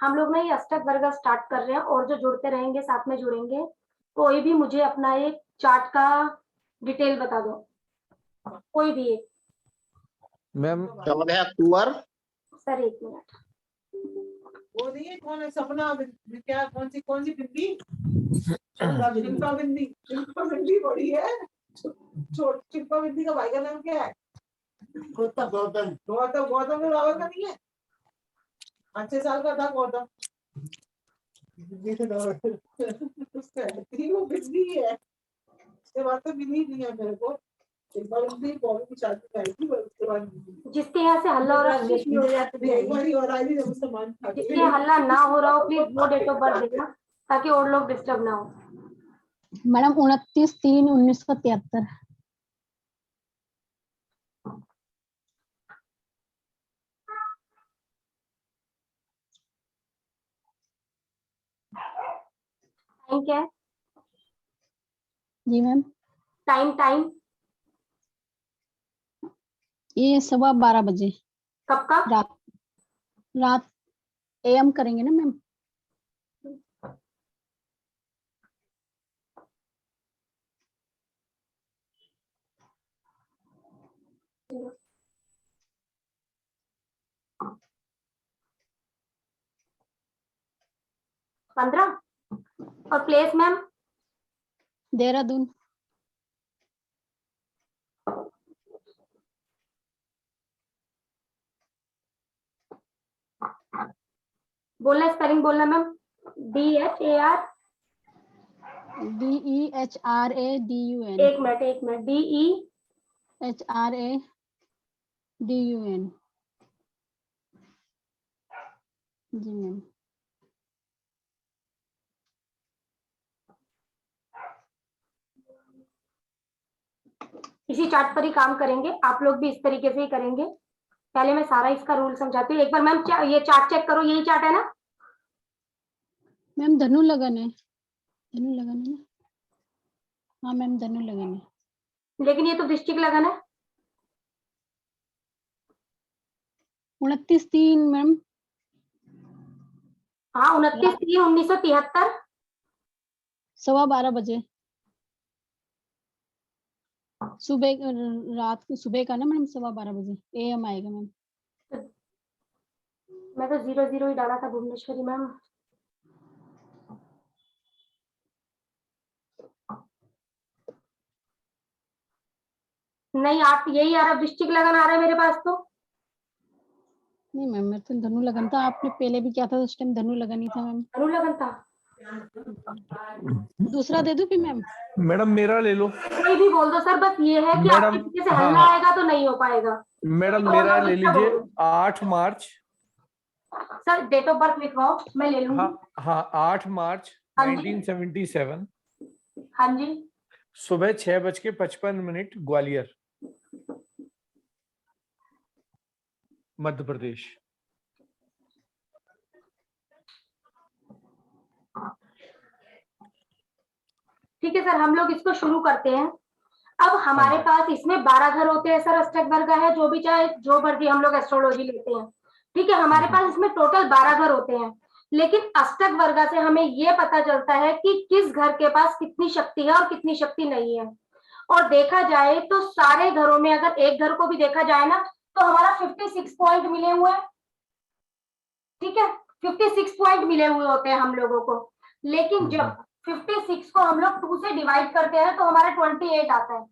हम लोग ना ये अष्टक वर्ग स्टार्ट कर रहे हैं और जो जुड़ते रहेंगे साथ में जुड़ेंगे। कोई भी मुझे अपना एक चार्ट का डिटेल बता दो, कोई भी एक। मैम जवाब है अक्टूबर। सर एक मिनट, वो नहीं है, कौन है सपना क्या, कौन सी बिंदी, शिल्पा बिंदी बड़ी है। शिल्पा बिंदी का भाई का नाम क्या है? गौतम के रावल का नहीं है? 6 साल का था गौतम। वो बिंदी है, उसके बाद तो बिंदी नहीं है मेरे को। शिल्पा बिंदी बॉबी की शादी कराई थी, उसके बाद जिसके यहाँ से हल्ला हो रहा है प्लीज म्यूट, जिसके हल्ला ना हो रहा हो प्लीज वो डेट ऑफ बर्थ देना ताकि और लोग डिस्टर्ब ना हो। मैडम 29/3/1973। टाइम क्या है? जी मैम, टाइम ये 12:15 बजे कब का? रात AM करेंगे ना मैम। पंद्रह। और प्लेस मैम? देहरादून। बोलना, स्पेलिंग बोलना मैम। DHAR, DEHRADUN। एक मिनट DE HRADUN। जी मैम। इसी चार्ट पर ही काम करेंगे, आप लोग भी इस तरीके से ही करेंगे। पहले मैं सारा इसका रूल समझाती हूँ एक बार। मैम ये चार्ट चेक करो, यही चार्ट है ना मैम? धनु लगन है, धनु लगन है ना? हाँ मैम, धनु लगन है। लेकिन ये तो वृश्चिक लगन है। 29/3 मैम। हाँ 29/3/1973। 12:15 बजे सुबह, रात को सुबह का ना मैडम, 12:15 बजे AM आएगा मैम। मैं तो 00 ही डाला था भुवनेश्वरी मैम। नहीं आप यही आ रहा, वृश्चिक लगन आ रहा है मेरे पास तो। नहीं मैम, मेरे तो धनु लगन था। आपने पहले भी क्या था उस टाइम? धनु लगन ही था मैम। धनु लगन था। दूसरा दे दूं फिर मैम? मैडम मेरा ले लो। कोई भी बोल दो सर, बस ये है कि मैडम, आपके किसी से हाँ, हल्ला हाँ। आएगा तो नहीं हो पाएगा। मैडम तो मेरा और ले अच्छा लीजिए, बोलो। 8 मार्च। सर डेट ऑफ बर्थ लिखवाओ, मैं ले लूंगी। हाँ 8 मार्च हाँ जी। 1977 हाँ जी। सुबह 6:55 ग्वालियर, मध्य प्रदेश। ठीक है सर, हम लोग इसको शुरू करते हैं। अब हमारे पास इसमें 12 घर होते हैं सर, अष्टक वर्ग है, जो भी चाहे जो मर्जी हम लोग एस्ट्रोलॉजी लेते हैं। ठीक है, हमारे पास इसमें टोटल 12 घर होते हैं। लेकिन अष्टक वर्ग से हमें ये पता चलता है कि किस घर के पास कितनी शक्ति है और कितनी शक्ति नहीं है। और देखा जाए तो सारे घरों में अगर एक घर को भी देखा जाए ना, तो हमारा 56 पॉइंट मिले हुए हैं। ठीक है, 56 पॉइंट मिले हुए होते हैं हम लोगों को। लेकिन जब 56 को हम लोग 2 से डिवाइड करते हैं तो हमारा 28 आता है।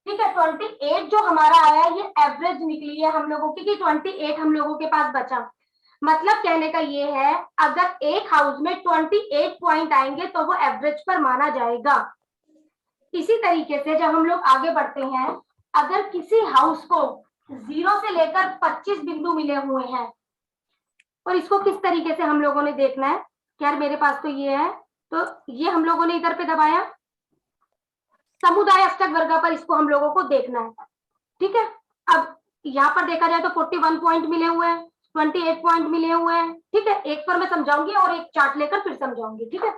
ठीक है, 28 जो हमारा आया ये एवरेज निकली है हम लोगों की, कि 28 हम लोगों के पास बचा। मतलब कहने का ये है, अगर एक हाउस में 28 पॉइंट आएंगे तो वो एवरेज पर माना जाएगा। इसी तरीके से जब हम लोग आगे बढ़ते हैं, अगर किसी हाउस को 0 से लेकर 25 बिंदु मिले हुए हैं, और इसको किस तरीके से हम लोगों ने देखना है, यार मेरे पास तो ये है, तो ये हम लोगों ने इधर पे दबाया, समुदाय अष्टक वर्ग पर इसको हम लोगों को देखना है। ठीक है, अब यहाँ पर देखा जाए तो 41 पॉइंट मिले हुए हैं, 28 पॉइंट मिले हुए हैं। ठीक है, एक पर मैं समझाऊंगी और एक चार्ट लेकर फिर समझाऊंगी। ठीक है,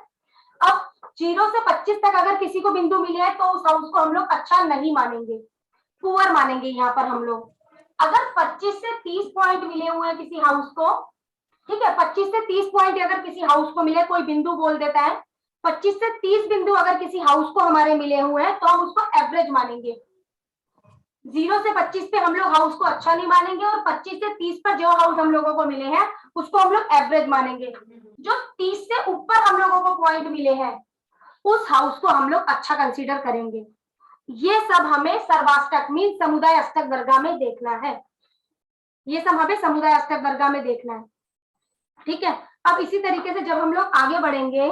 अब 0 से 25 तक अगर किसी को बिंदु मिले हैं तो उस हाउस को हम लोग अच्छा नहीं मानेंगे, पुअर मानेंगे यहाँ पर हम लोग। अगर 25 से 30 पॉइंट मिले हुए हैं किसी हाउस को, ठीक है, 25 से 30 पॉइंट अगर किसी हाउस को मिले, कोई बिंदु बोल देता है, 25 से 30 बिंदु अगर किसी हाउस को हमारे मिले हुए हैं तो हम उसको एवरेज मानेंगे। 0 से 25 पे हम लोग हाउस को अच्छा नहीं मानेंगे, और 25 से 30 पर जो हाउस हम लोगों को मिले हैं उसको हम लोग एवरेज मानेंगे। जो 30 से ऊपर हम लोगों को पॉइंट मिले हैं उस हाउस को हम लोग अच्छा कंसीडर करेंगे। ये सब हमें सर्वाष्टक मीन समुदाय अष्टक वर्गा में देखना है। ये सब हमें समुदाय अष्टक वर्गा में देखना है। ठीक है, अब इसी तरीके से जब हम लोग आगे बढ़ेंगे,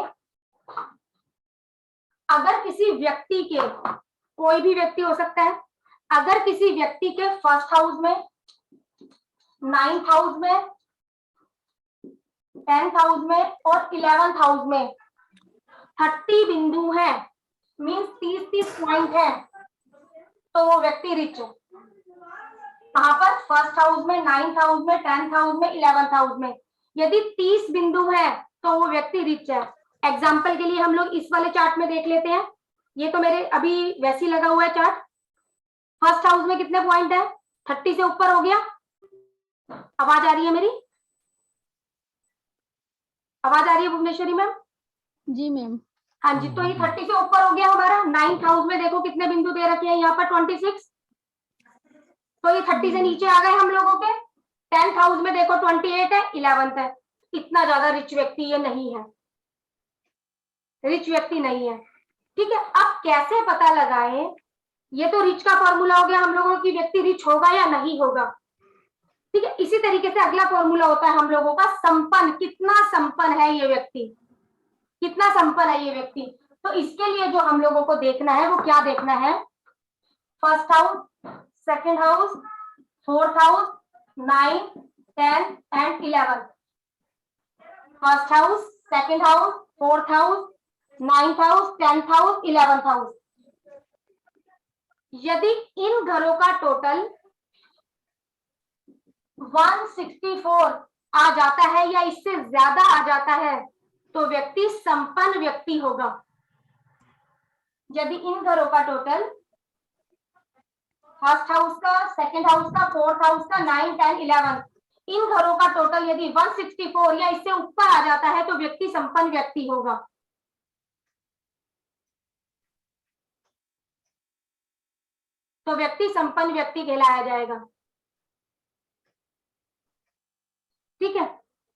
अगर किसी व्यक्ति के, कोई भी व्यक्ति हो सकता है, अगर किसी व्यक्ति के फर्स्ट हाउस में, 9th हाउस में, 10th हाउस में और 11th हाउस में 30 बिंदु हैं, मीन्स 30 पॉइंट है, तो वो व्यक्ति रिच है। कहां पर? फर्स्ट हाउस में, 9th हाउस में, 10th हाउस में, 11th हाउस में। यदि 30 बिंदु है तो वो व्यक्ति रिच है। एग्जाम्पल के लिए हम लोग इस वाले चार्ट में देख लेते हैं। ये तो मेरे अभी वैसे ही लगा हुआ है चार्ट। फर्स्ट हाउस में कितने पॉइंट है? 30 से ऊपर हो गया। आवाज आ रही है मेरी? आवाज आ रही है भुवनेश्वरी मैम? जी मैम। हाँ जी, तो ये 30 से ऊपर हो गया हमारा। 9th हाउस में देखो कितने बिंदु दे रखे हैं यहाँ पर, 26, तो ये 30 से नीचे आ गए हम लोगों के। 10th हाउस में देखो 28 है, 11th है। इतना ज्यादा रिच व्यक्ति ये नहीं है, रिच व्यक्ति नहीं है। ठीक है, अब कैसे पता लगाएं? ये तो रिच का फॉर्मूला हो गया हम लोगों की, व्यक्ति रिच होगा या नहीं होगा। ठीक है, इसी तरीके से अगला फॉर्मूला होता है हम लोगों का संपन्न। कितना संपन्न है ये व्यक्ति, कितना संपन्न है ये व्यक्ति। तो इसके लिए जो हम लोगों को देखना है वो क्या देखना है? First house, second house, fourth house, 9, 10 and 11। First house, second house, fourth house, 9th house, 10th house, 11th house. यदि इन घरों का टोटल 164 आ जाता है या इससे ज्यादा आ जाता है तो व्यक्ति संपन्न व्यक्ति होगा। यदि इन घरों का टोटल फर्स्ट हाउस का, सेकंड हाउस का, फोर्थ हाउस का, 9, 10, 11, इन घरों का टोटल यदि 164 या इससे ऊपर आ जाता है तो व्यक्ति संपन्न व्यक्ति होगा। तो व्यक्ति संपन्न व्यक्ति कहलाया जाएगा। ठीक है,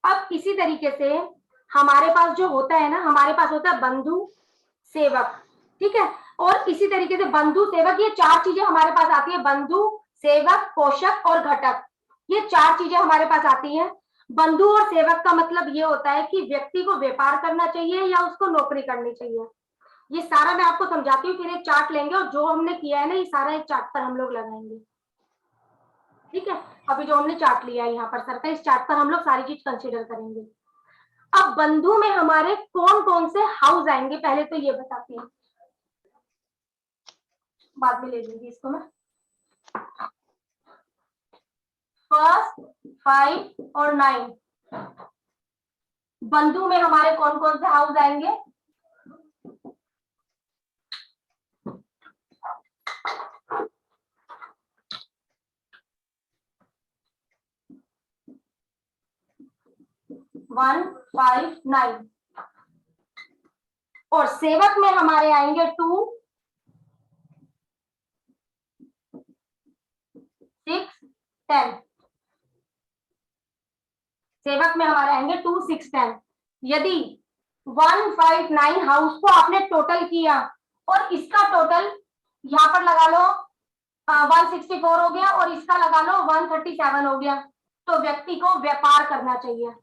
अब इसी तरीके से हमारे पास जो होता है ना, हमारे पास होता है बंधु, सेवक। ठीक है, और इसी तरीके से बंधु, सेवक, ये 4 चीजें हमारे पास आती है। बंधु, सेवक, पोषक और घटक, ये 4 चीजें हमारे पास आती हैं। बंधु और सेवक का मतलब ये होता है कि व्यक्ति को व्यापार करना चाहिए या उसको नौकरी करनी चाहिए। ये सारा मैं आपको समझाती हूँ, फिर एक चार्ट लेंगे और जो हमने किया है ना ये सारा एक चार्ट पर हम लोग लगाएंगे। ठीक है, अभी जो हमने चार्ट लिया है यहाँ पर सर का, इस चार्ट पर हम लोग सारी चीज कंसीडर करेंगे। अब बंधु में हमारे कौन कौन से हाउस आएंगे पहले तो ये बताती हूँ, बाद में ले लूंगी इसको मैं। फर्स्ट, 5 और 9 बंधु में हमारे कौन कौन से हाउस आएंगे? वन, 5, 9 और सेवक में हमारे आएंगे 2, 6, 10। सेवक में हमारे आएंगे 2, 6, 10। यदि 1, 5, 9 हाउस को आपने टोटल किया और इसका टोटल यहाँ पर लगा लो 164 हो गया और इसका लगा लो 137 हो गया, तो व्यक्ति को व्यापार करना चाहिए।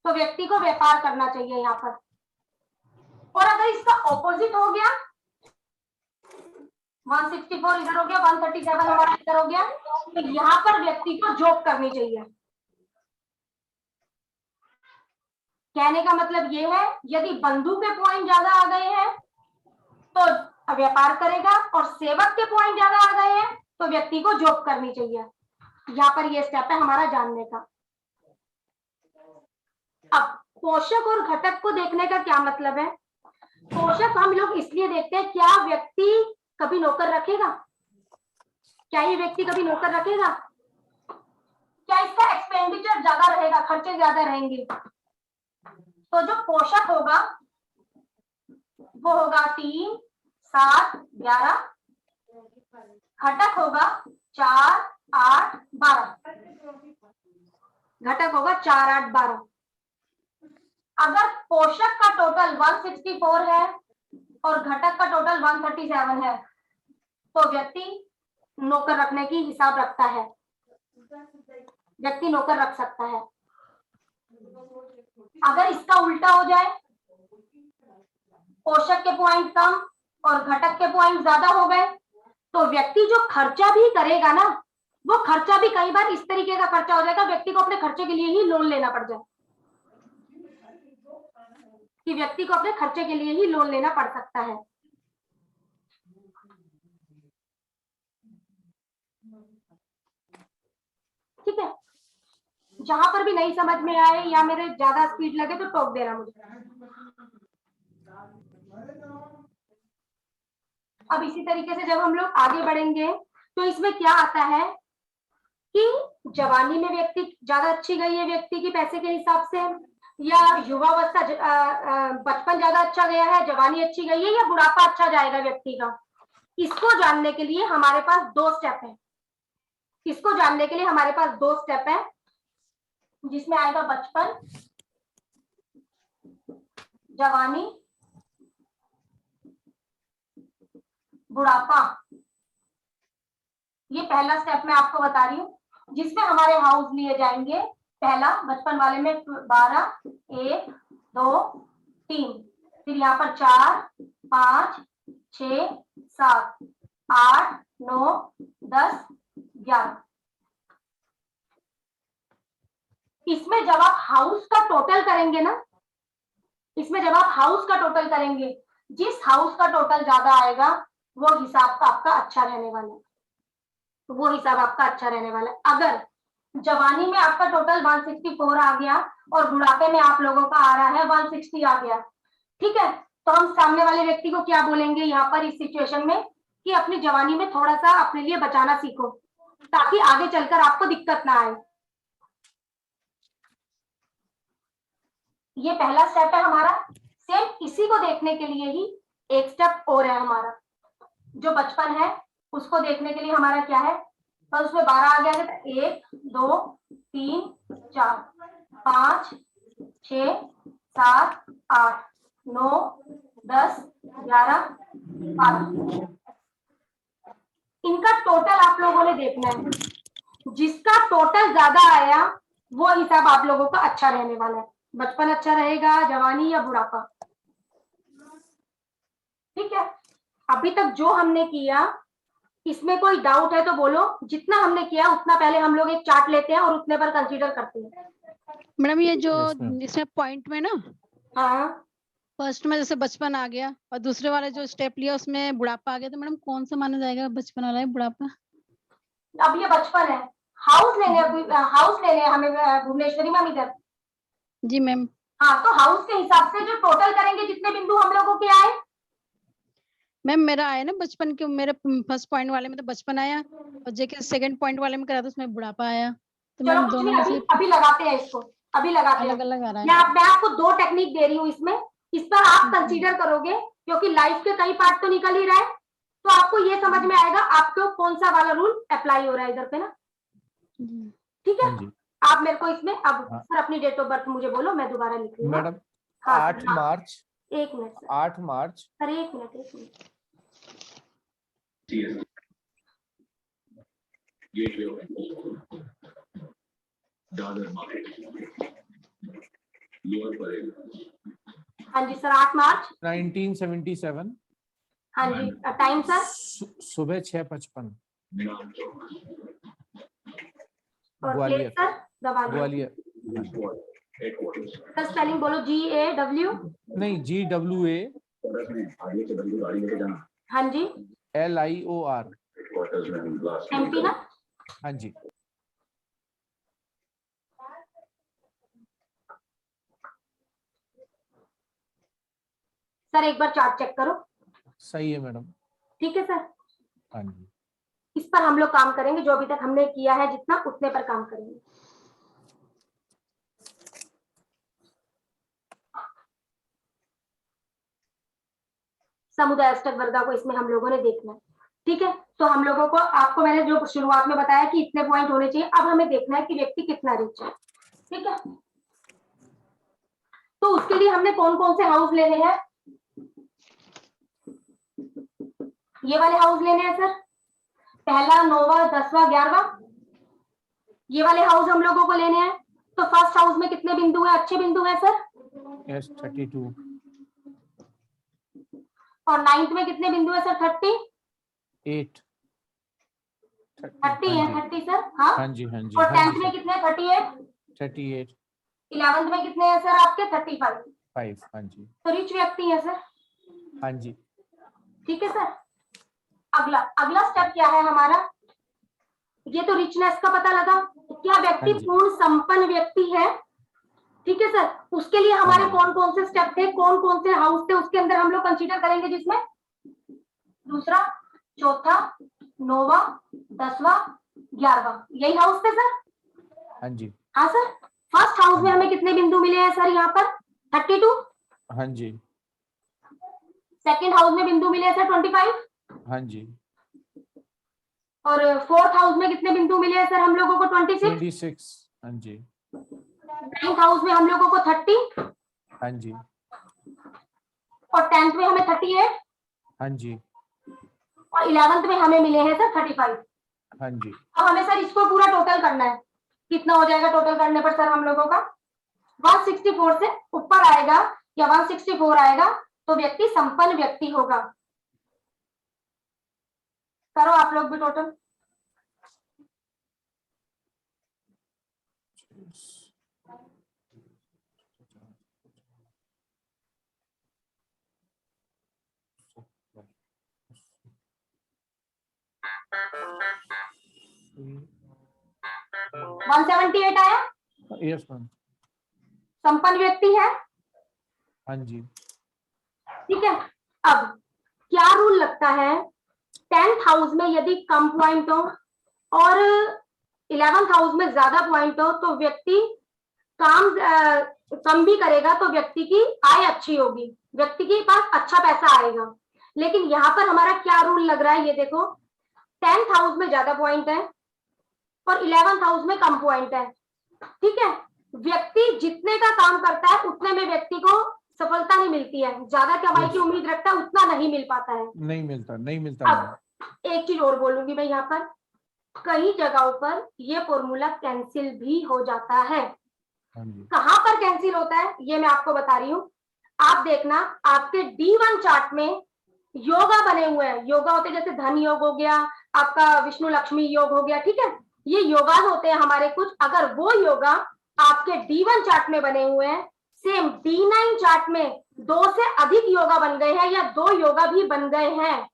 तो व्यक्ति को व्यापार करना चाहिए यहाँ पर। और अगर इसका ऑपोजिट हो गया, 164 इधर हो गया, 137 हमारा इधर हो गया, तो यहाँ पर व्यक्ति को जॉब करनी चाहिए। कहने का मतलब ये है, यदि बंधु के पॉइंट ज्यादा आ गए हैं तो व्यापार करेगा और सेवक के पॉइंट ज्यादा आ गए हैं तो व्यक्ति को जॉब करनी चाहिए। यहाँ पर ये स्टेप है हमारा जानने का। अब पोषक और घटक को देखने का क्या मतलब है? पोषक हम लोग इसलिए देखते हैं, क्या व्यक्ति कभी नौकर रखेगा? क्या ये व्यक्ति कभी नौकर रखेगा? क्या इसका एक्सपेंडिचर ज्यादा रहेगा रहेगा, खर्चे ज्यादा रहेंगे। तो जो पोषक होगा वो होगा 3, 7, 11, घटक होगा 4, 8, 12, घटक होगा 4, 8, 12। अगर पोषक का टोटल 164 है और घटक का टोटल 137 है तो व्यक्ति नौकर रखने की हिसाब रखता है, व्यक्ति नौकर रख सकता है। अगर इसका उल्टा हो जाए, पोषक के पॉइंट कम और घटक के पॉइंट ज्यादा हो गए, तो व्यक्ति जो खर्चा भी करेगा ना, वो खर्चा भी कई बार इस तरीके का खर्चा हो जाएगा, व्यक्ति को अपने खर्चे के लिए ही लोन लेना पड़ जाए, कि व्यक्ति को अपने खर्चे के लिए ही लोन लेना पड़ सकता है। ठीक है, जहां पर भी नहीं समझ में आए या मेरे ज्यादा स्पीड लगे तो टोक देना मुझे। अब इसी तरीके से जब हम लोग आगे बढ़ेंगे तो इसमें क्या आता है कि जवानी में व्यक्ति ज्यादा अच्छी गई है व्यक्ति की पैसे के हिसाब से, या युवावस्था बचपन ज्यादा अच्छा गया है, जवानी अच्छी गई है, या बुढ़ापा अच्छा जाएगा व्यक्ति का। इसको जानने के लिए हमारे पास 2 स्टेप है, इसको जानने के लिए हमारे पास 2 स्टेप है, जिसमें आएगा बचपन, जवानी, बुढ़ापा। ये पहला स्टेप मैं आपको बता रही हूँ, जिसमें हमारे हाउस लिए जाएंगे। पहला बचपन वाले में 12, 1, 2, 3, फिर यहाँ पर 4, 5, 6, 7, 8, 9, 10, 11। इसमें जब आप हाउस का टोटल करेंगे ना, इसमें जब आप हाउस का टोटल करेंगे, जिस हाउस का टोटल ज्यादा आएगा वो हिसाब का आपका अच्छा रहने वाला है, वो हिसाब आपका अच्छा रहने वाला है। अगर जवानी में आपका टोटल 164 आ गया और बुढ़ापे में आप लोगों का आ रहा है 160 आ गया, ठीक है, तो हम सामने वाले व्यक्ति को क्या बोलेंगे यहाँ पर इस सिचुएशन में, कि अपनी जवानी में थोड़ा सा अपने लिए बचाना सीखो, ताकि आगे चलकर आपको दिक्कत ना आए। ये पहला स्टेप है हमारा। सेम इसी को देखने के लिए ही एक स्टेप और है हमारा, जो बचपन है उसको देखने के लिए हमारा क्या है, तो उसमें 12 आ गया है, 1, 2, 3, 4, 5, 6, 7, 8, 9, 10, 11, 12। इनका टोटल आप लोगों ने देखना है, जिसका टोटल ज्यादा आया वो हिसाब आप लोगों का अच्छा रहने वाला है। बचपन अच्छा रहेगा, जवानी या बुढ़ापा। ठीक है, अभी तक जो हमने किया इसमें कोई डाउट है तो बोलो। जितना हमने किया उतना पहले हम लोग एक चार्ट लेते हैं और उतने पर कंसीडर करते हैं। मैडम ये जो Yes, ma'am. इसमें पॉइंट में ना, हाँ, फर्स्ट में जैसे बचपन आ गया और दूसरे वाले जो स्टेप लिया उसमें बुढ़ापा आ गया, तो मैडम कौन सा माना जाएगा, बचपन वाला है बुढ़ापा? अब ये बचपन है। हाउस लेने हमें भुवनेश्वरी मैम इधर। जी मैम। हाँ, तो हाउस के हिसाब से जो टोटल करेंगे जितने बिंदु हम लोगों के आए। मैम मेरा आया ना बचपन के, मेरे फर्स्ट पॉइंट वाले में तो बचपन आया और जेके सेकंड पॉइंट वाले में करा था उसमें बुढ़ापा आया, तो चलो मैम कुछ दोनों नहीं, में अभी से अभी लगाते हैं इसको, अभी लगाते हैं। अलग अलग आ रहा है। मैं आपको 2 टेक्निक दे रही हूँ इसमें, इस पर आप कंसीडर करोगे, क्योंकि लाइफ के कई पार्ट तो निकल ही रहा है, तो आपको ये समझ में आएगा आपको कौन सा वाला रूल अप्लाई हो रहा है इधर पे ना। जी। ठीक है, हाँ जी आप मेरे को इसमें अब हाँ। सर अपनी डेट ऑफ बर्थ मुझे बोलो, मैं दोबारा लिख रही हूँ। मैडम हाँ, 8 मार्च, 1 मिनट सर, 8 मार्च सर 1 मिनट 1 मिनट। हाँ जी सर, 8 मार्च 1977, हाँ जी, टाइम सर सुबह 6:55, और ग्वालियर, प्लेस सर दवालिया। ग्वालियर। सर स्पेलिंग बोलो, GAW। नहीं, GWA हाँ जी, LIOR। MP ना। हाँ जी, सर एक बार चार्ट चेक करो। सही है मैडम। ठीक है सर, हाँ जी, इस पर हम लोग काम करेंगे, जो अभी तक हमने किया है जितना उतने पर काम करेंगे। समुदाय अष्टक वर्गा को इसमें हम लोगों ने देखना है। ठीक है, तो हम लोगों को, आपको मैंने जो शुरुआत में बताया कि इतने पॉइंट होने चाहिए, अब हमें देखना है कि व्यक्ति कितना रिच है। ठीक है, तो उसके लिए हमने कौन कौन से हाउस लेने हैं? ये वाले हाउस लेने हैं सर, पहला, 9वां, 10वां, 11वां, ये वाले हाउस हम लोगों को लेने हैं। तो फर्स्ट हाउस में कितने बिंदु है? अच्छे बिंदु है सर। यस 32 और 9th में कितने बिंदु है सर? 30 8 30 हाँ है, जी 30 सर। हाँ, हाँ जी हाँ जी और हाँ 10th जी में सर कितने? 38। 38 11th में कितने हैं सर आपके? 35। 5 हाँ जी तो रिच व्यक्ति है सर। हाँ जी ठीक है सर। अगला अगला स्टेप क्या है हमारा? ये तो रिचनेस का पता लगा। क्या व्यक्ति हाँ जी पूर्ण संपन्न व्यक्ति है? ठीक है सर, उसके लिए हाँ हमारे जी कौन कौन से स्टेप थे, कौन कौन से हाउस थे उसके अंदर हम लोग कंसीडर करेंगे, जिसमें दूसरा, चौथा, 9वां, 10वां, 11वां, यही हाउस थे सर। हाँ जी हाँ सर। फर्स्ट हाउस हाँ में जी हमें कितने बिंदु मिले हैं सर? यहाँ पर 32। हाँ जी सेकंड हाउस में बिंदु मिले हैं सर 25। हाँ जी और फोर्थ हाउस में कितने बिंदु मिले हैं सर हम लोगों को? 26। 26 हाँ जी 9th हाउस में हम लोगों को 30। हाँ जी और 10th में हमें 38। हाँ जी और 11th में हमें मिले हैं सर 35। हाँ जी अब हमें सर इसको पूरा टोटल करना है। कितना हो जाएगा टोटल करने पर सर हम लोगों का? 164 से ऊपर आएगा या 164 आएगा तो व्यक्ति संपन्न व्यक्ति होगा। करो आप लोग भी टोटल। Hmm. 178 आया। यस मैम संपन्न व्यक्ति है। हाँ जी ठीक है, अब क्या रूल लगता है? 10th हाउस में यदि कम पॉइंट हो और 11th हाउस में ज्यादा पॉइंट हो तो व्यक्ति काम कम भी करेगा तो व्यक्ति की आय अच्छी होगी, व्यक्ति के पास अच्छा पैसा आएगा। लेकिन यहाँ पर हमारा क्या रूल लग रहा है? ये देखो, 10th हाउस में ज्यादा पॉइंट है और 11th हाउस में कम पॉइंट है। ठीक है, व्यक्ति जितने का काम करता है उतने में व्यक्ति को सफलता नहीं मिलती है, ज्यादा कमाई की उम्मीद रखता है उतना नहीं मिल पाता है। नहीं मिलता मैम। अब एक चीज और बोलूंगी मैं यहाँ पर, कई जगहों पर ये फॉर्मूला कैंसिल भी हो जाता है। हाँ जी कहां पर कैंसिल होता है ये मैं आपको बता रही हूँ। आप देखना, आपके D1 चार्ट में योगा बने हुए हैं। योगा होते हैं जैसे धन योग हो गया, आपका विष्णु लक्ष्मी योग हो गया। ठीक है, ये योगा होते हैं हमारे कुछ। अगर वो योगा आपके D1 चार्ट में बने हुए हैं, सेम D9 चार्ट में 2 से अधिक योगा बन गए हैं या 2 योगा भी बन गए हैं,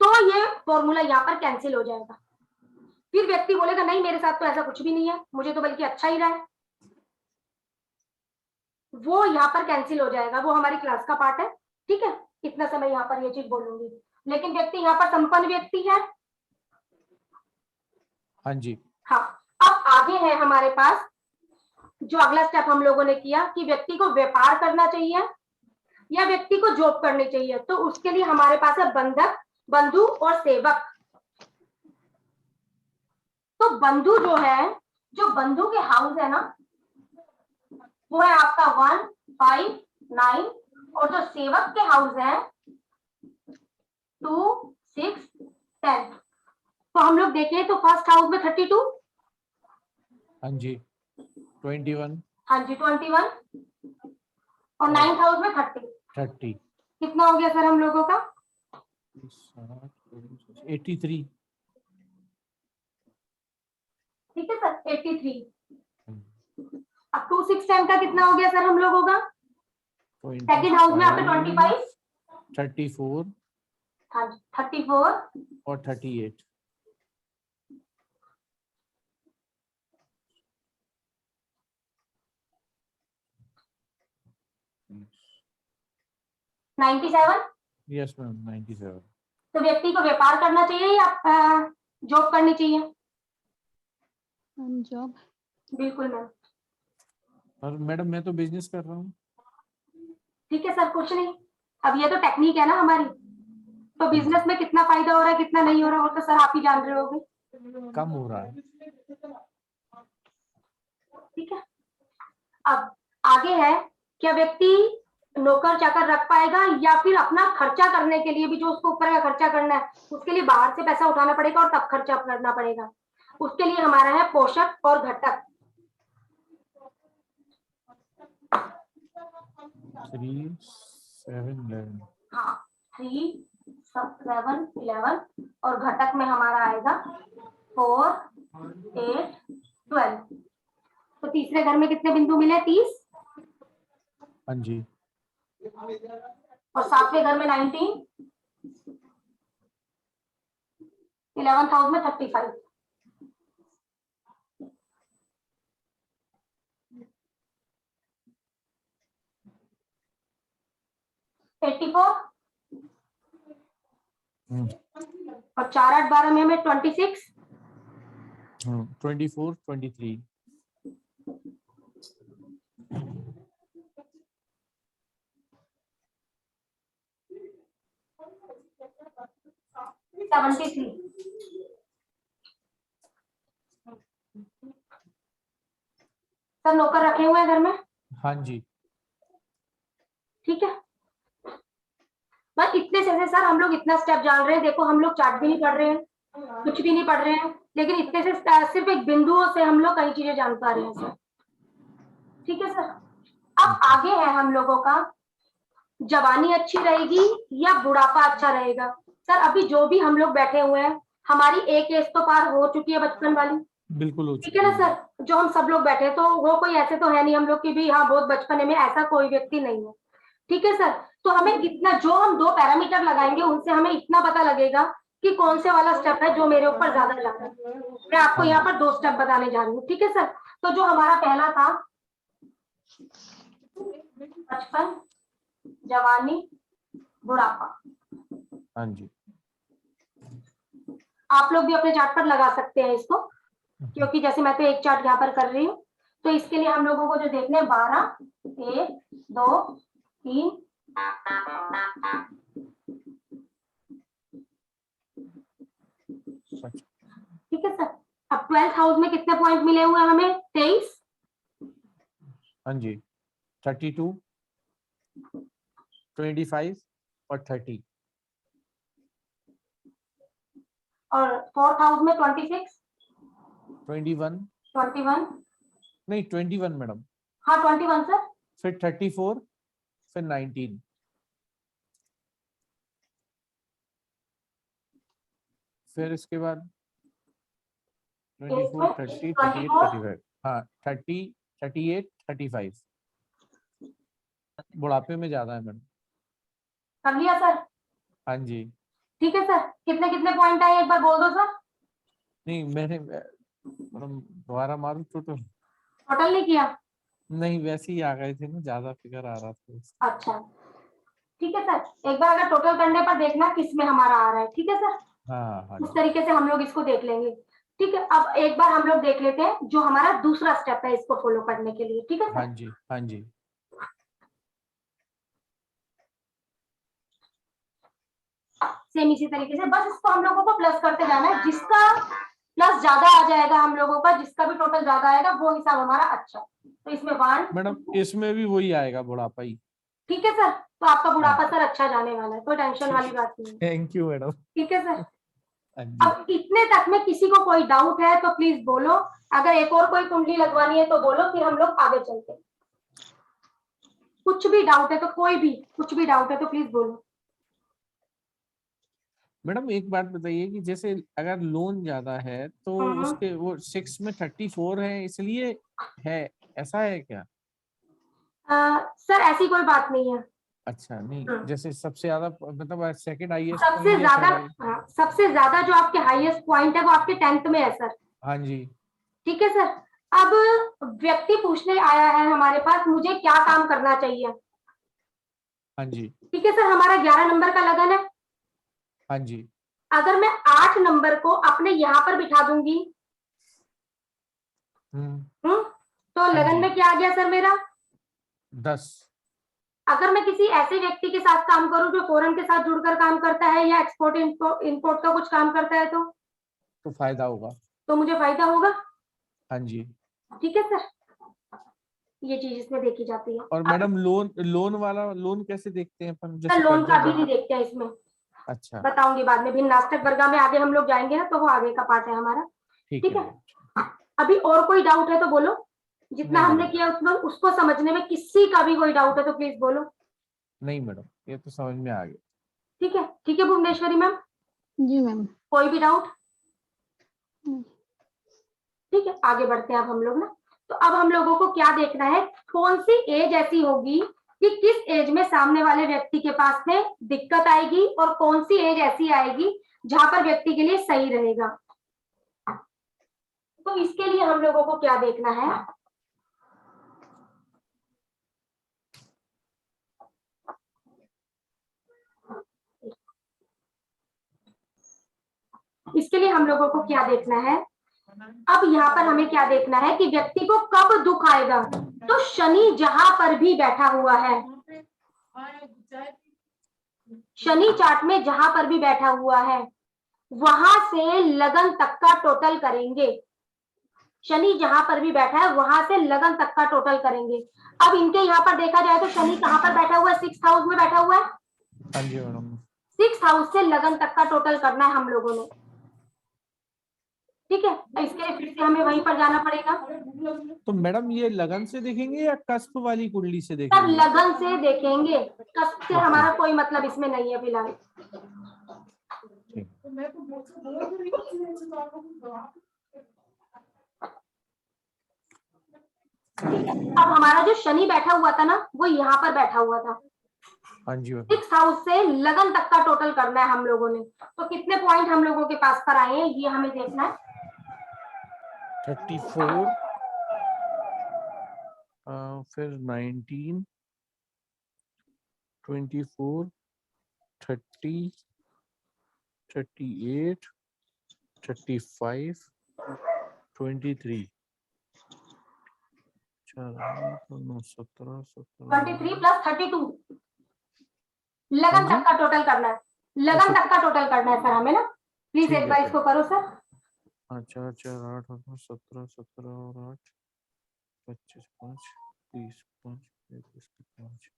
तो ये फॉर्मूला यहाँ पर कैंसिल हो जाएगा। फिर व्यक्ति बोलेगा नहीं मेरे साथ तो ऐसा कुछ भी नहीं है, मुझे तो बल्कि अच्छा ही रहा है, वो यहाँ पर कैंसिल हो जाएगा। वो हमारी क्लास का पार्ट है। ठीक है, इतना समय यहाँ पर ये चीज बोलूंगी। लेकिन व्यक्ति यहाँ पर संपन्न व्यक्ति है। हाँ जी हाँ, अब आगे है हमारे पास जो अगला स्टेप हम लोगों ने किया कि व्यक्ति को व्यापार करना चाहिए या व्यक्ति को जॉब करनी चाहिए। तो उसके लिए हमारे पास है बंधक, बंधु और सेवक। तो बंधु जो है, जो बंधु के हाउस है ना, वो है आपका 1, 5, 9 और जो सेवक के हाउस है 2, 6, 10। तो हम लोग देखें तो फर्स्ट हाउस में 32। हाँ जी 21 हाँ जी 21 और 9th हाउस में 30। 30 कितना हो गया सर हम लोगों का? 83 ठीक है सर 83। अब 2, 6, 10 का कितना हो गया सर हम लोगों का? सेकंड हाउस में आपका 25, 34 हाँ जी 34 और 38 97। यस मैम 97 तो व्यक्ति को व्यापार करना चाहिए या जॉब करनी चाहिए? जॉब। बिल्कुल मैम। और मैडम मैं तो बिजनेस कर रहा हूँ। ठीक है सर, कुछ नहीं, अब ये तो टेक्निक है ना हमारी। तो बिजनेस में कितना फायदा हो रहा है कितना नहीं हो रहा है वो तो सर आप ही जान रहे होगे। कम हो रहा है। ठीक है, अब आगे है, क्या व्यक्ति नौकर चाकर रख पाएगा या फिर अपना खर्चा करने के लिए भी, जो उसको ऊपर का खर्चा करना है उसके लिए बाहर से पैसा उठाना पड़ेगा और तब खर्चा करना पड़ेगा। उसके लिए हमारा है पोषक और घटक। 3, 7, 11। हाँ 3, 7, 11 और घटक में हमारा आएगा 4, 8, 12। तो तीसरे घर में कितने बिंदु मिले? 30। हाँ जी। और सातवें घर में 19, 11th हाउस में 35। हम्म, और 4, 8, 12 में हमें 26। 24, 23। 73। सर नौकर रखे हुए हैं घर में? हाँ जी। ठीक है, बस इतने से सर हम लोग इतना स्टेप जान रहे हैं। देखो हम लोग चार्ट भी नहीं पढ़ रहे हैं, कुछ भी नहीं पढ़ रहे हैं, लेकिन इतने से सिर्फ एक बिंदुओं से हम लोग कई चीजें जान पा रहे हैं सर। ठीक है सर, अब आगे है हम लोगों का, जवानी अच्छी रहेगी या बुढ़ापा अच्छा रहेगा। सर अभी जो भी हम लोग बैठे हुए हैं, हमारी एक एज तो पार हो चुकी है बचपन वाली। बिल्कुल हो ठीक चुकी है ना है। सर, जो हम सब लोग बैठे तो वो कोई ऐसे तो है नहीं हम लोग की भी हाँ बहुत बचपने में, ऐसा कोई व्यक्ति नहीं है। ठीक है सर, तो हमें इतना, जो हम 2 पैरामीटर लगाएंगे उनसे हमें इतना पता लगेगा कि कौन से वाला स्टेप है जो मेरे ऊपर ज्यादा लग रहा है। मैं आपको हाँ यहाँ जी। पर 2 स्टेप बताने जा रही हूँ। ठीक है सर, तो जो हमारा पहला था बचपन, जवानी, बुढ़ापा। हाँ जी। आप लोग भी अपने चार्ट पर लगा सकते हैं इसको, क्योंकि जैसे मैं तो एक चार्ट यहाँ पर कर रही हूँ। तो इसके लिए हम लोगों को जो देखने 12, 1, 2, 3, ठीक है सर। अब 12th हाउस में कितने पॉइंट मिले हुए हैं हमें? 23। हाँ जी। 32, 25 और 30। और 4th हाउस में 26, 21, 21। नहीं 21 मैडम। हाँ 21 सर। फिर 34, फिर 19। फिर इसके बाद 24, 30, 38, 35। हाँ 30, 38, 35 बुढ़ापे में ज्यादा है मैडम। कर लिया सर? हाँ जी। ठीक है सर, कितने कितने पॉइंट आए एक बार बोल दो सर। नहीं मैडम दोबारा मारू टोटल? टोटल नहीं किया? नहीं वैसे ही आ गए थे ना, ज्यादा फिगर आ रहा था। अच्छा ठीक है सर, एक बार अगर टोटल करने पर देखना किस में हमारा आ रहा है। ठीक है सर, हाँ हाँ उस जी। तरीके से हम लोग इसको देख लेंगे। ठीक है, अब एक बार हम लोग देख लेते हैं जो हमारा दूसरा स्टेप है इसको फॉलो करने के लिए। ठीक है हाँ सर, जी। हाँ जी। सेम इसी तरीके से बस इसको हम लोगों को प्लस करते जाना है। जिसका प्लस ज्यादा आ जाएगा हम लोगों का, जिसका भी टोटल ज्यादा आएगा वो हिसाब हमारा अच्छा। तो इसमें 1, मैडम 2, इसमें भी वही आएगा बुढ़ापा ही। ठीक है सर, तो आपका हाँ बुढ़ापा जी। सर अच्छा जाने वाला है, कोई टेंशन वाली बात नहीं है। Thank you madam. ठीक है सर, हाँ जी। अब इतने तक में किसी को कोई डाउट है तो प्लीज बोलो। अगर एक और कोई कुंडली लगवानी है तो बोलो, फिर हम लोग आगे चलते हैं। कुछ भी डाउट है तो कोई भी कुछ भी डाउट है तो प्लीज बोलो। मैडम एक बात बताइए कि जैसे अगर लोन ज्यादा है तो उसके वो 6 में 34 है इसलिए है, ऐसा है क्या? सर ऐसी कोई बात नहीं है। अच्छा नहीं, जैसे सबसे ज्यादा मतलब सेकंड हाईएस्ट सबसे पॉइंट या ज्यादा, थर्ड? सबसे ज्यादा जो आपके हाईएस्ट पॉइंट है वो आपके 10th में है सर। हाँ जी। ठीक है सर, अब व्यक्ति पूछने आया है हमारे पास, मुझे क्या काम करना चाहिए। हाँ जी। ठीक है सर, हमारा 11 नंबर का लगन है। हाँ जी। अगर मैं 8 नंबर को अपने यहाँ पर बिठा दूंगी, हम्म। तो हाँ लगन जी। में क्या आ गया सर मेरा? 10। अगर मैं किसी ऐसे व्यक्ति के साथ काम करूं जो फॉरेन के साथ जुड़कर काम करता है या एक्सपोर्ट इंपोर्ट का कुछ काम करता है तो फायदा होगा। तो मुझे फायदा होगा। हाँ जी। ठीक है सर, ये चीज इसमें देखी जाती है। और मैडम लोन वाला लोन कैसे देखते हैं अपन? सर जैसे लोन का कर्जा भी नहीं देखते हैं इसमें, अच्छा बताऊंगी बाद में। भिन्नाष्टक वर्गा में आगे हम लोग जाएंगे ना, तो वो आगे का पार्ट है हमारा। ठीक ठीक है। है, अभी और कोई डाउट है तो बोलो। जितना नहीं हमने मैडम। किया उसमें उसको समझने में किसी का भी कोई डाउट है तो प्लीज बोलो। नहीं मैडम, ये तो समझ में आ गया। ठीक है, ठीक है भुवनेश्वरी मैम, जी मैम। कोई भी डाउट? हम्म। ठीक है, आगे बढ़ते हैं अब हम लोग ना। तो अब हम लोगों को क्या देखना है, कौन सी एज ऐसी होगी कि किस एज में सामने वाले व्यक्ति के पास में दिक्कत आएगी, और कौन सी एज ऐसी आएगी जहां पर व्यक्ति के लिए सही रहेगा। तो इसके लिए हम लोगों को क्या देखना है, इसके लिए हम लोगों को क्या देखना है, अब यहाँ पर हमें क्या देखना है कि व्यक्ति को कब दुख आएगा। तो शनि जहां पर भी बैठा हुआ है, शनि चार्ट में जहां पर भी बैठा हुआ है, वहां से लगन तक का टोटल करेंगे। शनि जहां पर भी बैठा है वहां से लगन तक का टोटल करेंगे। अब इनके यहाँ पर देखा जाए तो शनि कहां पर बैठा हुआ है, 6th हाउस में बैठा हुआ है। हाँ जी मैडम। 6th हाउस से लगन तक का टोटल करना है हम लोगों ने। ठीक है, इसके लिए फिर से हमें वहीं पर जाना पड़ेगा। तो मैडम ये लगन से देखेंगे या कस्प वाली कुंडली से सर देखेंगे? लगन से देखेंगे, कष्ट से हमारा कोई मतलब इसमें नहीं है फिलहाल। ठीक। अब हमारा जो शनि बैठा हुआ था ना, वो यहाँ पर बैठा हुआ था। हाँ जी मैडम। 6th हाउस से लगन तक का टोटल करना है हम लोगों ने। तो कितने पॉइंट हम लोगों के पास पर आए हैं ये हमें देखना है। 34 फिर 19 24 30 38 35 23 17 23 प्लस 32 लगन हाँ तक का टोटल करना है। लगन तक का टोटल करना है सर हमें ना। प्लीज ठीक एक है बार सर। इसको करो सर। हाँ 4 4 8 8 17 17 और 8 25 5 30 5 21 5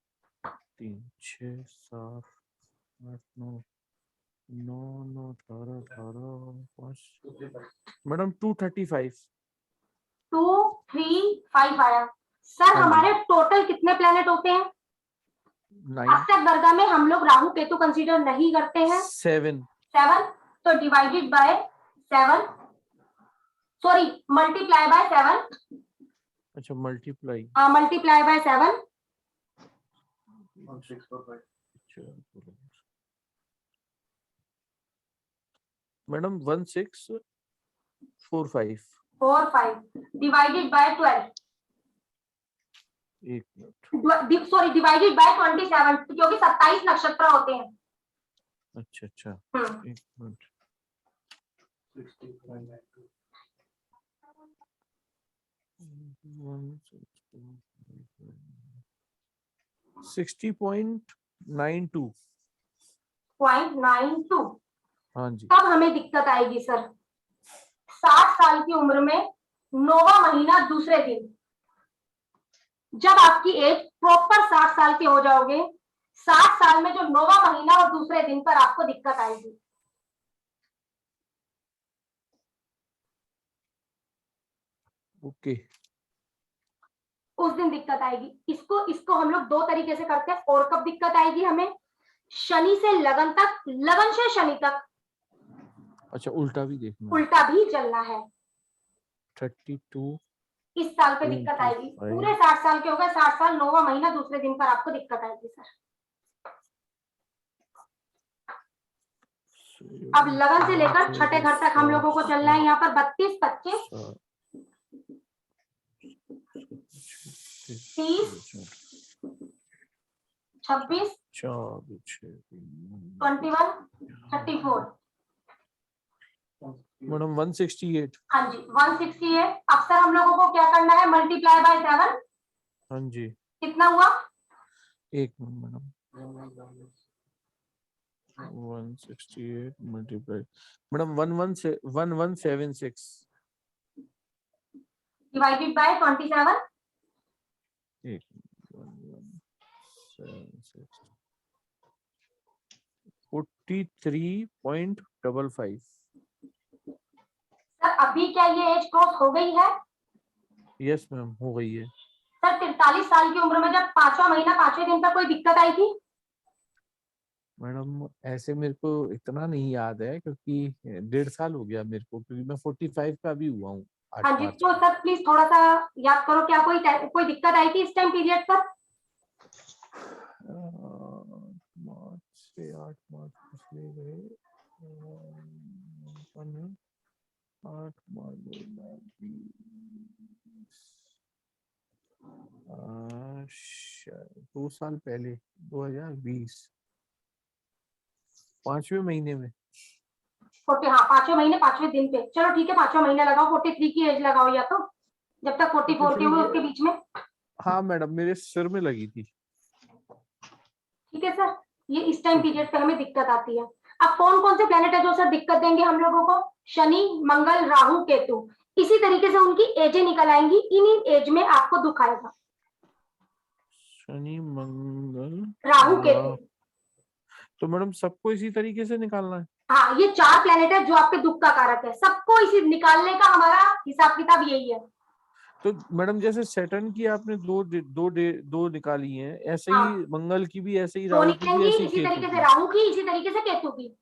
3 6 7 8 9 9 9 18 18 5 मैडम 235 2 3 5 आया सर। हाँ जी। हमारे टोटल कितने प्लेनेट होते हैं? 9 अष्टक वर्गा में हम लोग राहु केतु कंसीडर नहीं करते हैं। 7 7 तो divided by 7, sorry multiply by 7। अच्छा मल्टीप्लाई। हाँ multiply by 7। Madam 1645 4 5 divided by 12। एक मिनट। सॉरी डिवाइडेड बाय 27 क्योंकि 27 नक्षत्र होते हैं। अच्छा अच्छा एक मिनट। 60.92। 0.92। हाँ जी। तब हमें दिक्कत आएगी सर 60 साल की उम्र में 9वां महीना दूसरे दिन। जब आपकी एज प्रॉपर 60 साल के हो जाओगे, 60 साल में जो 9वां महीना और दूसरे दिन पर आपको दिक्कत आएगी। ओके। उस दिन दिक्कत आएगी। इसको हम लोग दो तरीके से करते हैं। और कब दिक्कत आएगी हमें? शनि से लगन तक, लगन से शनि तक। अच्छा उल्टा भी देखना। उल्टा भी चलना है। 32 इस साल पे दिक्कत आएगी। पूरे 60 साल के हो गए, 60 साल 9वां महीना दूसरे दिन पर आपको दिक्कत आएगी सर। अब लगन से लेकर छठे घर तक हम लोगों को चलना है। यहाँ पर 32 25 30 26 21 34। मैडम 168। हाँ जी 168। अब सर हम लोगों को क्या करना है? Multiply by 7। हाँ जी। कितना हुआ? एक minute madam, 168 multiply madam 1176 divided by 27 एक 1176 43.55। सर अभी क्या ये एज क्रॉस हो गई है? यस मैम हो गई है। सर 43 साल की उम्र में जब 5वां महीना 5वें दिन पर कोई दिक्कत आई थी? मैडम ऐसे मेरे को इतना नहीं याद है क्योंकि 1.5 साल हो गया मेरे को, क्योंकि मैं 45 का भी हुआ हूँ 8 हाँ जी, मार्च तो को। सर प्लीज थोड़ा सा याद करो, क्या कोई दिक्कत आई थी इस टाइम पीरियड पर? मार्च से 8 मार्च पिछले गए 8 मार्च 2 साल पहले 2020 5वें महीने में। 40, हाँ 5वें महीने 5वें दिन पे। चलो ठीक है, 5वां महीना लगाओ, 43 की एज लगाओ, या तो जब तक 44 की हुई उसके बीच में। हाँ मैडम मेरे सिर में लगी थी। ठीक है सर, ये इस टाइम पीरियड पे हमें दिक्कत आती है। अब कौन कौन से प्लेनेट है जो सर दिक्कत देंगे हम लोगों को? शनि, मंगल, राहु, केतु। इसी तरीके से उनकी एजें निकल आएंगी, इन एज में आपको दुख आएगा। शनि, मंगल, राहु, केतु। तो मैडम सबको इसी तरीके से निकालना है? हाँ, ये 4 प्लेनेट है जो आपके दुख का कारक है, सबको इसी निकालने का हमारा हिसाब किताब यही है। तो मैडम जैसे सैटर्न की आपने दो निकाली हैं, ऐसे हाँ, ही मंगल की भी, ऐसे ही दो राहु की भी, निकलेंगी, ऐसे ही इसी केतु तरीके से की, राहु की, इसी तरीके से केतु की।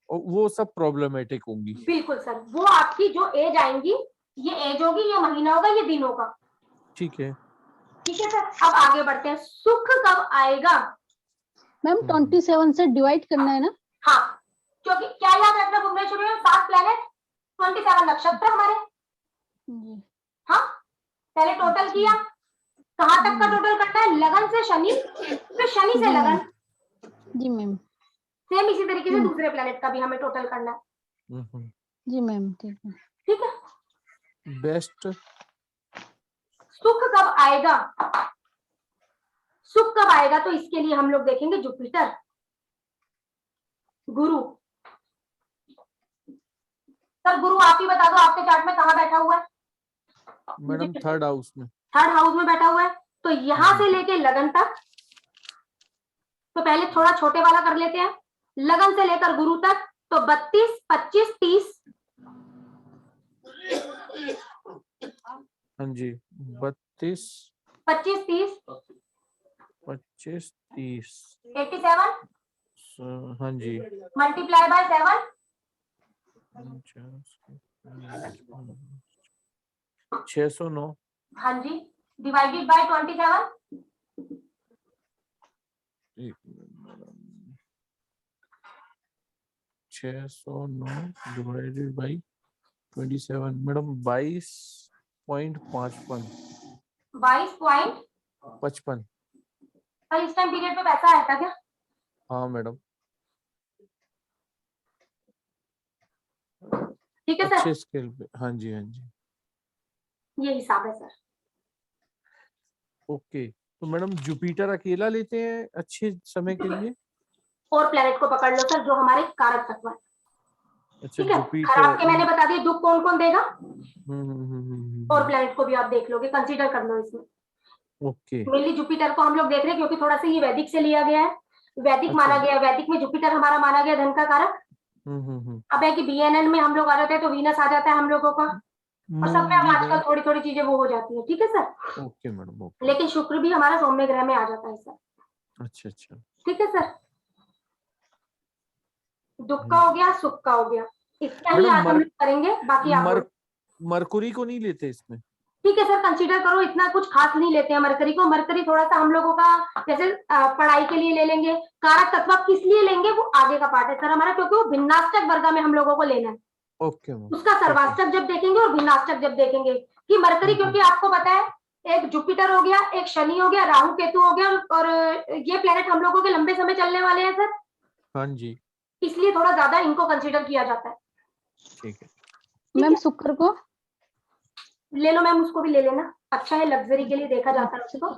और वो सब प्रॉब्लमेटिक होंगी। बिल्कुल सर, वो आपकी जो एज आएंगी, ये एज होगी, ये महीना होगा, ये दिन होगा। ठीक है। ठीक है सर, अब आगे बढ़ते हैं। सुख कब आएगा? मैम 27 से डिवाइड करना है ना? हाँ, क्योंकि क्या याद रखना भुवनेश्वरी में, 7 प्लेनेट 27 नक्षत्र हमारे। जी हाँ, पहले टोटल किया, कहाँ तक का टोटल करना है? लगन से शनि, फिर शनि से जी मैम। लगन। जी मैम। सेम इसी तरीके से दूसरे प्लेनेट का भी हमें टोटल करना है। जी मैम ठीक है। ठीक है। बेस्ट। सुख कब आएगा? सुख कब आएगा तो इसके लिए हम लोग देखेंगे जुपिटर, गुरु। सर गुरु आप ही बता दो, आपके चार्ट में कहाँ बैठा हुआ है? मैडम 3rd हाउस में। 3rd हाउस में बैठा हुआ है, तो यहां से लेके लगन तक। तो पहले थोड़ा छोटे वाला कर लेते हैं, लगन से लेकर गुरु तक, तो 32, 25, 30। हाँ जी 32, 25, 30, 25, 30। 87 हाँ जी मल्टीप्लाई बाय 7, 609। हाँ जी, divided by 27। 609 divided by 27 madam 22.55। 22.55। Sir इस टाइम पीरियड पे पैसा आया था क्या? हाँ मैडम ठीक है सर, अच्छे स्केल पे। हाँ जी हाँ जी ये हिसाब है सर। ओके। तो मैडम जुपिटर अकेला लेते हैं अच्छे समय के लिए? और प्लेनेट को पकड़ लो सर जो हमारे कारक तत्व है। अच्छा ठीक है, जुपिटर। खराब के मैंने बता दिया, दुख कौन कौन देगा, हम्म। और प्लेनेट को भी आप देख लोगे, कंसीडर कर लो इसमें। ओके। मेनली जुपिटर को हम लोग देख रहे हैं क्योंकि थोड़ा सा ये वैदिक से लिया गया है, वैदिक अच्छा। माना गया, वैदिक में जुपिटर हमारा माना गया धन का कारक। अब है कि बीएनएन में हम लोग आ जाते हैं तो वीनस आ जाता है हम लोगों का, और सब में अब आजकल थोड़ी थोड़ी चीजें वो हो जाती है। ठीक है सर। Okay madam okay. लेकिन शुक्र भी हमारा सौम्य ग्रह में आ जाता है सर। अच्छा अच्छा ठीक है सर, दुख का हो गया, सुख का हो गया, इतना ही मैडम आज हम लोग करेंगे, बाकी आप बोलो। मरकुरी को नहीं लेते इसमें? ठीक है सर, कंसीडर करो, इतना कुछ खास नहीं लेते हैं मरकरी को। मरकरी थोड़ा सा हम लोगों का जैसे पढ़ाई के लिए ले लेंगे, कारक तत्व किस लिए लेंगे वो आगे का पार्ट है सर हमारा, क्योंकि वो भिन्नाष्टक वर्ग में हम लोगों को लेना है। ओके उसका सर्वाष्टक जब देखेंगे और भिन्नाष्टक जब देखेंगे कि मरकरी, क्योंकि आपको पता है एक जुपिटर हो गया, एक शनि हो गया, राहु केतु हो गया, और ये प्लेनेट हम लोगों के लंबे समय चलने वाले हैं सर, हाँ जी इसलिए थोड़ा ज्यादा इनको कंसीडर किया जाता है। ठीक है। मैम शुक्र को ले लो मैम, उसको भी ले लेना, अच्छा है, लग्जरी के लिए देखा जाता है उसको।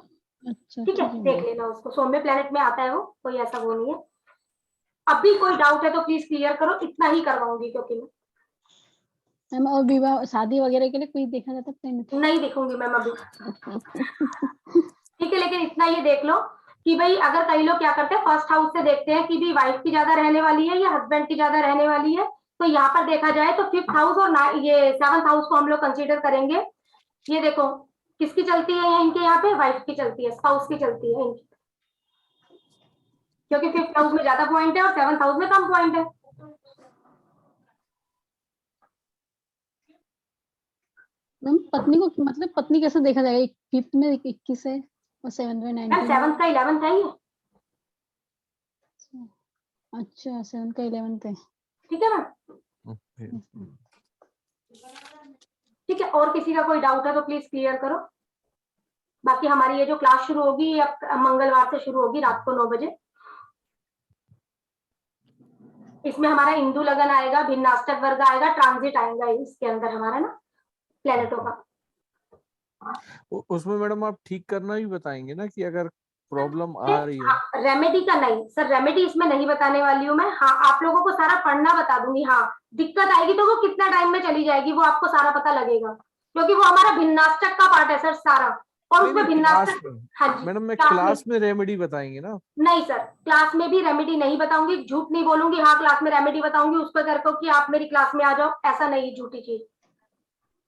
अच्छा ठीक है, ठीक है देख मैम। लेना उसको, सौम्य प्लेनेट में आता है वो, कोई ऐसा वो नहीं है। अभी कोई डाउट है तो प्लीज क्लियर करो, इतना ही करवाऊंगी क्योंकि मैं मैम और विवाह शादी वगैरह के लिए कोई देखा जाता है नहीं दिखूंगी मैम अभी। ठीक है, लेकिन इतना ये देख लो कि भाई अगर कई लोग क्या करते हैं, फर्स्ट हाउस से देखते हैं कि भी वाइफ की ज्यादा रहने वाली है या हस्बैंड की ज्यादा रहने वाली है, तो यहाँ पर देखा जाए तो फिफ्थ हाउस और ये सेवंथ हाउस को हम लोग कंसीडर करेंगे। ये देखो किसकी चलती है इनके यहाँ पे, वाइफ की चलती है, स्पाउस की चलती है इनकी, क्योंकि फिफ्थ हाउस में ज्यादा पॉइंट है और सेवंथ हाउस में कम पॉइंट है। मैम पत्नी को मतलब पत्नी कैसे देखा जाएगा, फिफ्थ में 21 है और सेवंथ में मैम 19 सेवंथ का 11th है ये, है। अच्छा 7 का 11th है। ठीक है मैम। ओके। ठीक है, और किसी का कोई डाउट है तो प्लीज क्लियर करो। बाकी हमारी ये जो क्लास शुरू होगी अब मंगलवार से शुरू होगी रात को 9 बजे। इसमें हमारा इंदु लगन आएगा, भिन्नाष्टक वर्ग आएगा, ट्रांजिट आएगा इसके अंदर हमारा ना प्लेनेटों का। उसमें मैडम आप ठीक करना भी बताएंगे ना कि अगर प्रॉब्लम आ रही है। हाँ, रेमेडी का नहीं सर, रेमेडी इसमें नहीं बताने वाली हूँ मैं। हाँ, आप लोगों को सारा पढ़ना बता दूंगी। हाँ, दिक्कत आएगी तो वो कितना टाइम में चली जाएगी वो आपको सारा पता लगेगा, क्योंकि वो हमारा भिन्नाष्टक का पार्ट है सर सारा, और नहीं उसमें नहीं, क्लास भिन्नाष्टक। में हाँ जी, मैडम मैं क्लास में क्लास में रेमेडी बताएंगे ना। नहीं सर, क्लास में भी रेमेडी नहीं बताऊंगी, झूठ नहीं बोलूंगी। हाँ, क्लास में रेमेडी बताऊंगी, उसको करके कि आप मेरी क्लास में आ जाओ, ऐसा नहीं, झूठी चीज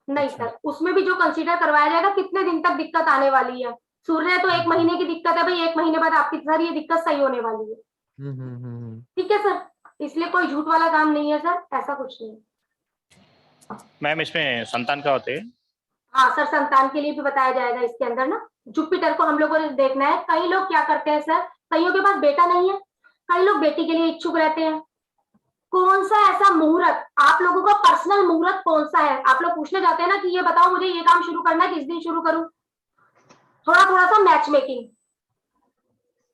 नहीं अच्छा। सर। उसमें भी जो कंसीडर करवाया जाएगा कितने दिन तक दिक्कत आने वाली है। सूर्य तो 1 महीने की दिक्कत है भाई, 1 महीने बाद आपकी सर ये दिक्कत सही होने वाली है। हम्म। ठीक है सर, इसलिए कोई झूठ वाला काम नहीं है सर, ऐसा कुछ नहीं। मैम इसमें संतान का होते हैं? हाँ सर, संतान के लिए भी बताया जाएगा इसके अंदर ना। जुपिटर को हम लोगों ने देखना है। कई लोग क्या करते हैं सर, कईयों के पास बेटा नहीं है, कई लोग बेटी के लिए इच्छुक रहते हैं। कौन सा ऐसा मुहूर्त, आप लोगों का पर्सनल मुहूर्त कौन सा है, आप लोग पूछने जाते हैं ना कि ये बताओ मुझे ये काम शुरू करना है, किस दिन शुरू करूं। थोड़ा थोड़ा सा मैच मेकिंग,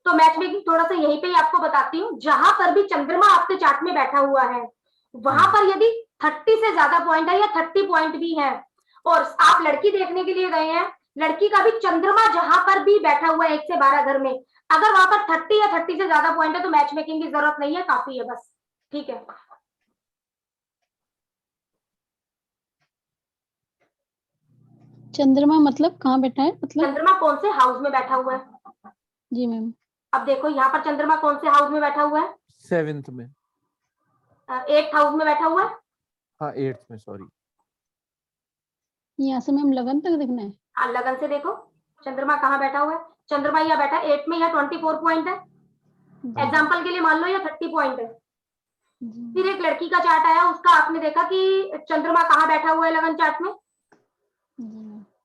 तो मैच मेकिंग थोड़ा सा यहीं पे ही आपको बताती हूँ। जहां पर भी चंद्रमा आपके चार्ट में बैठा हुआ है, वहां पर यदि 30 से ज्यादा पॉइंट है या 30 पॉइंट भी है, और आप लड़की देखने के लिए गए हैं, लड़की का भी चंद्रमा जहां पर भी बैठा हुआ है 1 से 12 घर में, अगर वहां पर 30 या 30 से ज्यादा पॉइंट है तो मैच मेकिंग की जरूरत नहीं है, काफी है बस। ठीक है, चंद्रमा मतलब कहाँ बैठा है मतलब? चंद्रमा कौन से हाउस में बैठा हुआ है। जी मैम। अब देखो यहाँ पर चंद्रमा कौन से हाउस में बैठा हुआ है, 7th में। 8th हाउस में बैठा हुआ है। हाँ 8th में, सॉरी। यहाँ से मैम लगन तक देखना है? हाँ, लगन से देखो चंद्रमा कहाँ बैठा हुआ है। चंद्रमा यहाँ बैठा है 8 में, या 24 पॉइंट है एग्जाम्पल के लिए मान लो, या 30 पॉइंट है। फिर एक लड़की का चार्ट आया, उसका आपने देखा कि चंद्रमा कहाँ बैठा हुआ है लगन चार्ट में।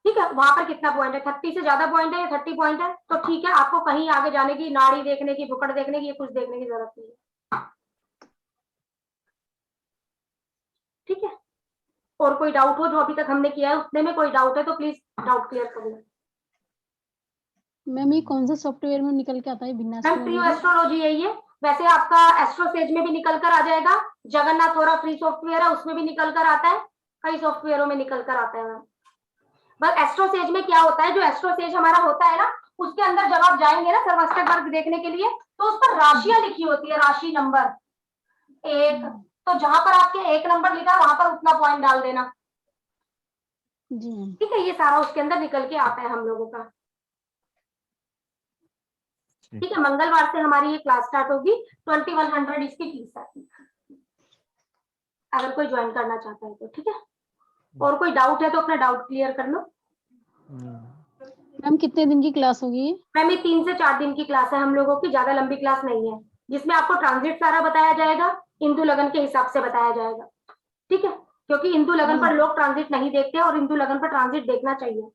ठीक है, वहां पर कितना पॉइंट है, 30 से ज्यादा पॉइंट है या 30 पॉइंट है, तो ठीक है, आपको कहीं आगे जाने की, नाड़ी देखने की, बुकड़ देखने की, ये कुछ देखने की जरूरत नहीं है। ठीक है, और कोई डाउट हो जो अभी तक हमने किया है उतने में कोई डाउट है तो प्लीज डाउट क्लियर कर लो। मैम ये कौन सा सॉफ्टवेयर में निकल के आता है मैम भिन्नाष्टक प्रियो वगैरह? एस्ट्रोलॉजी है ये, वैसे आपका एस्ट्रोसेज में भी निकल कर आ जाएगा, जगन्नाथ थोड़ा फ्री सॉफ्टवेयर है उसमें भी निकल कर आता है, कई सॉफ्टवेयरों में निकल कर आता है मैम। बस एस्ट्रोसेज में क्या होता है, जो एस्ट्रोसेज हमारा होता है ना, उसके अंदर जब आप जाएंगे ना सर्वाष्टक वर्ग देखने के लिए, तो उस पर राशियां लिखी होती है, राशि नंबर 1, तो जहां पर आपके 1 नंबर लिखा है वहां पर उतना पॉइंट डाल देना। जी मैम। ठीक है, ये सारा उसके अंदर निकल के आता है हम लोगों का। ठीक है, मंगलवार से हमारी ये क्लास स्टार्ट होगी, 2100 इसकी फीस है, अगर कोई ज्वाइन करना चाहता है तो। ठीक है, और कोई डाउट है तो अपना डाउट क्लियर कर लो। मैम कितने दिन की क्लास होगी ये? मैम ये 3 से 4 दिन की क्लास है हम लोगों की, ज्यादा लंबी क्लास नहीं है, जिसमें आपको ट्रांजिट सारा बताया जाएगा, इंदु लगन के हिसाब से बताया जाएगा। ठीक है, क्योंकि इंदु लगन पर लोग ट्रांजिट नहीं देखते और इंदु लगन पर ट्रांजिट देखना चाहिए।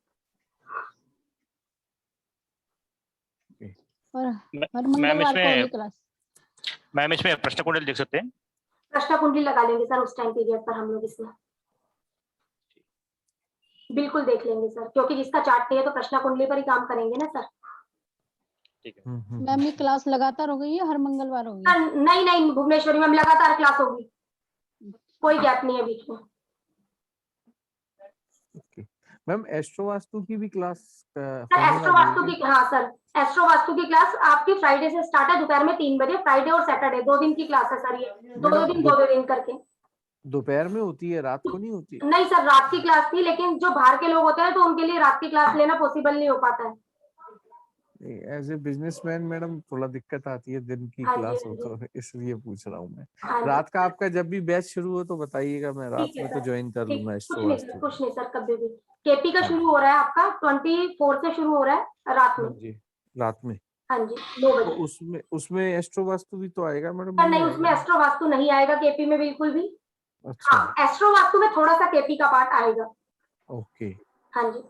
और हर मैम मंगलवार को होगी इसमें क्लास? मैम इसमें प्रश्न कुंडल देख सकते हैं? प्रश्न कुंडली लगा लेंगे सर उस टाइम पीरियड पर हम लोग, इसमें बिल्कुल देख लेंगे सर, क्योंकि जिसका चार्ट नहीं है तो प्रश्न कुंडली पर ही काम करेंगे ना सर। ठीक है। मैम ये क्लास लगातार हो गई है, हर मंगलवार होगी? नहीं नहीं भुवनेश्वरी मैम, लगातार क्लास होगी, कोई गैप नहीं है बीच में। मैम एस्ट्रो वास्तु की भी क्लास सर एस्ट्रो वास्तु की, हाँ सर, एस्ट्रो वास्तु की क्लास आपकी फ्राइडे से स्टार्ट है दोपहर में 3 बजे, फ्राइडे और सैटरडे 2 दिन की क्लास है सर, ये दो मैडम, दिन 2 दिन करके। दोपहर में होती है, रात को नहीं होती? नहीं सर, रात की क्लास थी, लेकिन जो बाहर के लोग होते हैं तो उनके लिए रात की क्लास लेना पॉसिबल नहीं हो पाता है। एज ए बिजनेसमैन मैडम थोड़ा दिक्कत आती है, दिन की हाँ जी, क्लास हो हाँ जी। तो इसलिए पूछ रहा हूँ मैं। हाँ जी, रात का आपका जब भी बैच शुरू हो तो बताइएगा, मैं रात ठीक है में तो सर, ज्वाइन कर ठीक, लूंगा कुछ एस्ट्रो नहीं सर, वास्तु। कुछ नहीं सर, कभी भी। केपी का हाँ शुरू जी, हो रहा है आपका 24 से शुरू हो रहा है रात हाँ में। जी, रात में। हाँ जी, 9 तो बजे। उसमें एस्ट्रो वास्तु भी तो आएगा मैडम, पर नहीं नहीं, आएगा? उसमें एस्ट्रो वास्तु नहीं आएगा केपी में बिल्कुल भी। अच्छा, हाँ, एस्ट्रो वास्तु में थोड़ा सा केपी का पार्ट आएगा। ओके, हाँ जी,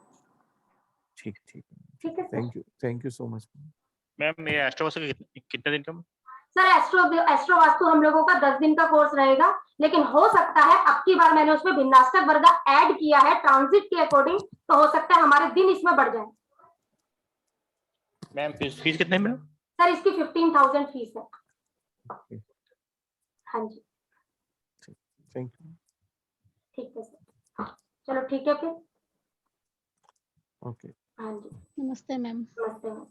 ठीक ठीक ठीक है sir. Thank you so much. Ma'am ये एस्ट्रोवास्तु कितने दिन का? सर एस्ट्रो वास्तु हम लोगों का 10 दिन का कोर्स रहेगा, लेकिन हो सकता है अब की बार मैंने उसमें भिन्नाष्टक वर्ग ऐड किया है ट्रांजिट के अकॉर्डिंग, तो हो सकता है हमारे दिन इसमें बढ़ जाए। मैम फीस कितने है मैम? सर इसकी 15,000 फीस है। हाँ जी, थैंक यू। ठीक है सर, चलो ठीक है फिर। ओके। हाँ जी, नमस्ते मैम। नमस्ते मैम।